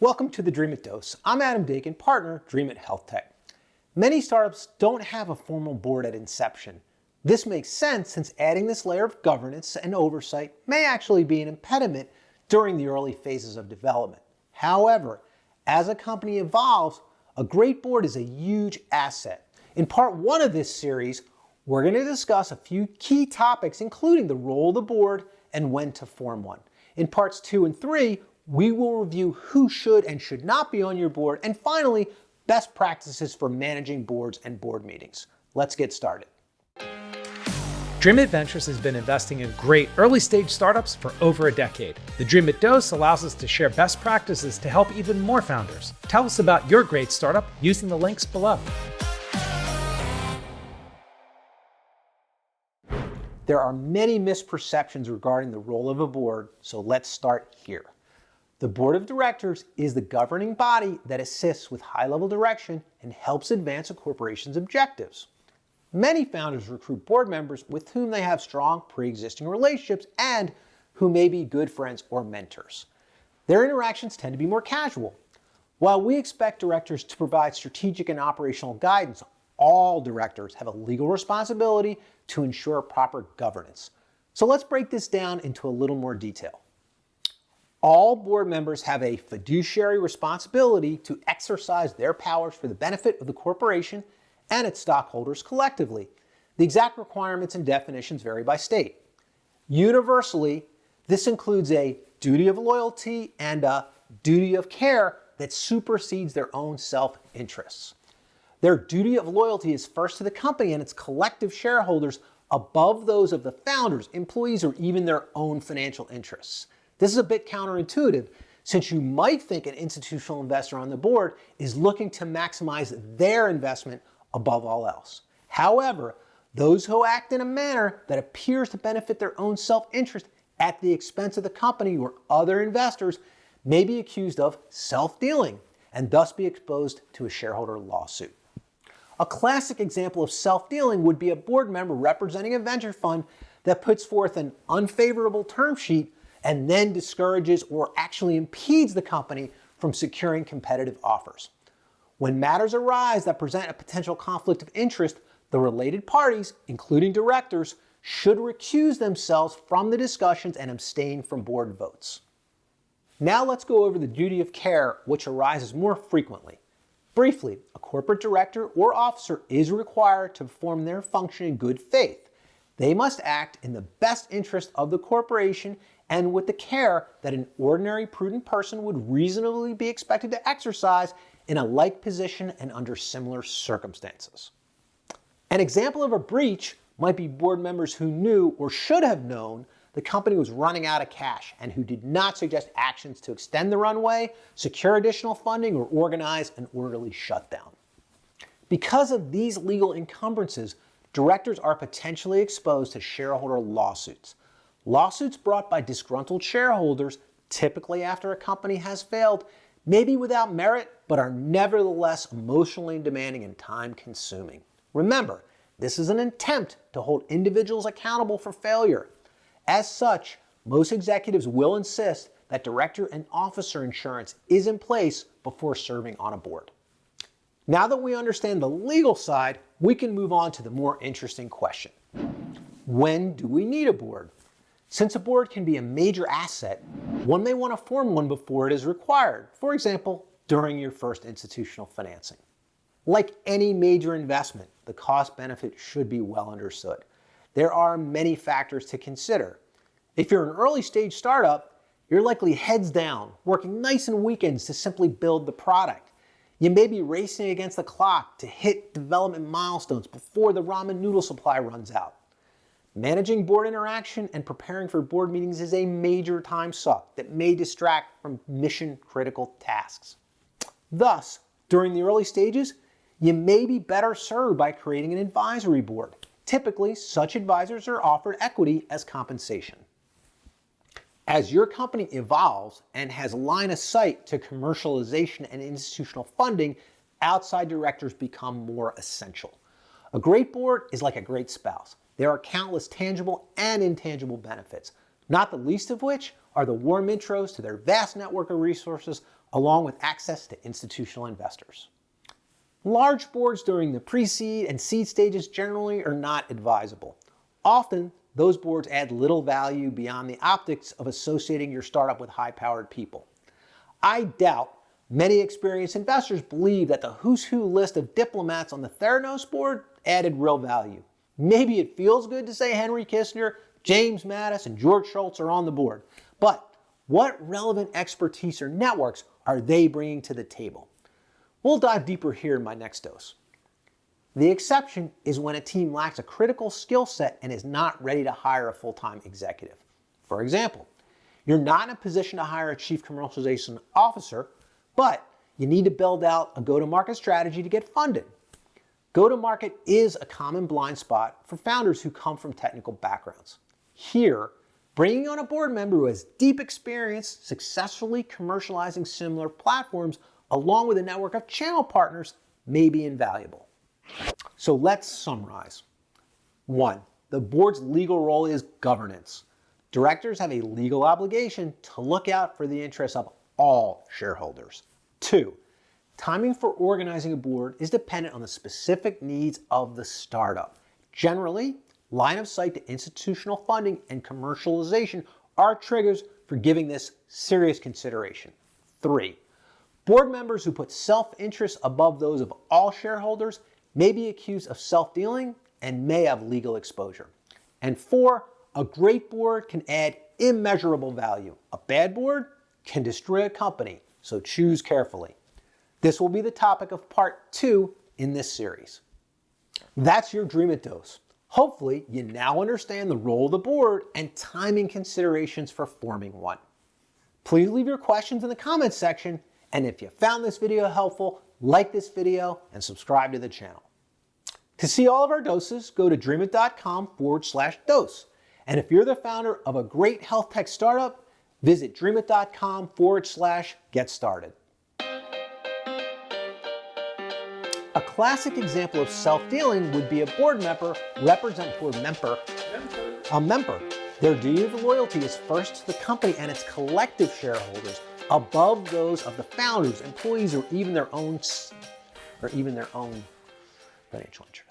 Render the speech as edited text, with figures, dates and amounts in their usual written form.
Welcome to the Dream It Dose. I'm Adam Dakin, partner, Dream It Healthtech. Many startups don't have a formal board at inception. This makes sense since adding this layer of governance and oversight may actually be an impediment during the early phases of development. However, as a company evolves, a great board is a huge asset. In part one of this series, we're going to discuss a few key topics, including the role of the board and when to form one. In parts 2 and 3, we will review who should and should not be on your board, and finally, best practices for managing boards and board meetings. Let's get started. Dream It Ventures has been investing in great early-stage startups for over a decade. The Dream It Dose allows us to share best practices to help even more founders. Tell us about your great startup using the links below. There are many misperceptions regarding the role of a board, so let's start here. The board of directors is the governing body that assists with high-level direction and helps advance a corporation's objectives. Many founders recruit board members with whom they have strong pre-existing relationships and who may be good friends or mentors. Their interactions tend to be more casual. While we expect directors to provide strategic and operational guidance, all directors have a legal responsibility to ensure proper governance. So let's break this down into a little more detail. All board members have a fiduciary responsibility to exercise their powers for the benefit of the corporation and its stockholders collectively. The exact requirements and definitions vary by state. Universally, this includes a duty of loyalty and a duty of care that supersedes their own self-interests. Their duty of loyalty is first to the company and its collective shareholders above those of the founders, employees, or even their own financial interests. This is a bit counterintuitive, since you might think an institutional investor on the board is looking to maximize their investment above all else. However, those who act in a manner that appears to benefit their own self-interest at the expense of the company or other investors may be accused of self-dealing and thus be exposed to a shareholder lawsuit. A classic example of self-dealing would be a board member representing a venture fund that puts forth an unfavorable term sheet and then discourages or actually impedes the company from securing competitive offers. When matters arise that present a potential conflict of interest, the related parties, including directors, should recuse themselves from the discussions and abstain from board votes. Now let's go over the duty of care, which arises more frequently. Briefly, a corporate director or officer is required to perform their function in good faith. They must act in the best interest of the corporation and with the care that an ordinary prudent person would reasonably be expected to exercise in a like position and under similar circumstances. An example of a breach might be board members who knew or should have known the company was running out of cash and who did not suggest actions to extend the runway, secure additional funding, or organize an orderly shutdown. Because of these legal encumbrances, directors are potentially exposed to shareholder lawsuits. Lawsuits brought by disgruntled shareholders, typically after a company has failed, may be without merit, but are nevertheless emotionally demanding and time-consuming. Remember, this is an attempt to hold individuals accountable for failure. As such, most executives will insist that director and officer insurance is in place before serving on a board. Now that we understand the legal side, we can move on to the more interesting question. When do we need a board? Since a board can be a major asset, one may want to form one before it is required, for example, during your first institutional financing. Like any major investment, the cost-benefit should be well understood. There are many factors to consider. If you're an early-stage startup, you're likely heads down, working nights and weekends to simply build the product. You may be racing against the clock to hit development milestones before the ramen noodle supply runs out. Managing board interaction and preparing for board meetings is a major time suck that may distract from mission-critical tasks. Thus, during the early stages, you may be better served by creating an advisory board. Typically, such advisors are offered equity as compensation. As your company evolves and has line of sight to commercialization and institutional funding, outside directors become more essential. A great board is like a great spouse. There are countless tangible and intangible benefits, not the least of which are the warm intros to their vast network of resources, along with access to institutional investors. Large boards during the pre-seed and seed stages generally are not advisable. Often, those boards add little value beyond the optics of associating your startup with high-powered people. I doubt many experienced investors believe that the who's who list of diplomats on the Theranos board added real value. Maybe it feels good to say Henry Kissinger, James Mattis, and George Shultz are on the board, but what relevant expertise or networks are they bringing to the table? We'll dive deeper here in my next dose. The exception is when a team lacks a critical skill set and is not ready to hire a full-time executive. For example, you're not in a position to hire a chief commercialization officer, but you need to build out a go-to-market strategy to get funded. Go-to-market is a common blind spot for founders who come from technical backgrounds. Here, bringing on a board member who has deep experience successfully commercializing similar platforms along with a network of channel partners may be invaluable. So let's summarize. 1. The board's legal role is governance. Directors have a legal obligation to look out for the interests of all shareholders. 2. Timing for organizing a board is dependent on the specific needs of the startup. Generally, line of sight to institutional funding and commercialization are triggers for giving this serious consideration. 3. Board members who put self-interest above those of all shareholders may be accused of self-dealing and may have legal exposure. And 4, a great board can add immeasurable value. A bad board can destroy a company, so choose carefully. This will be the topic of part 2 in this series. That's your Dream It dose. Hopefully, you now understand the role of the board and timing considerations for forming one. Please leave your questions in the comments section, and if you found this video helpful, like this video and subscribe to the channel. To see all of our doses, go to dreamit.com/dose. And if you're the founder of a great health tech startup, visit dreamit.com/get started. A classic example of self-dealing would be a member. Their duty of loyalty is first to the company and its collective shareholders, above those of the founders, employees, or even their own financial interests.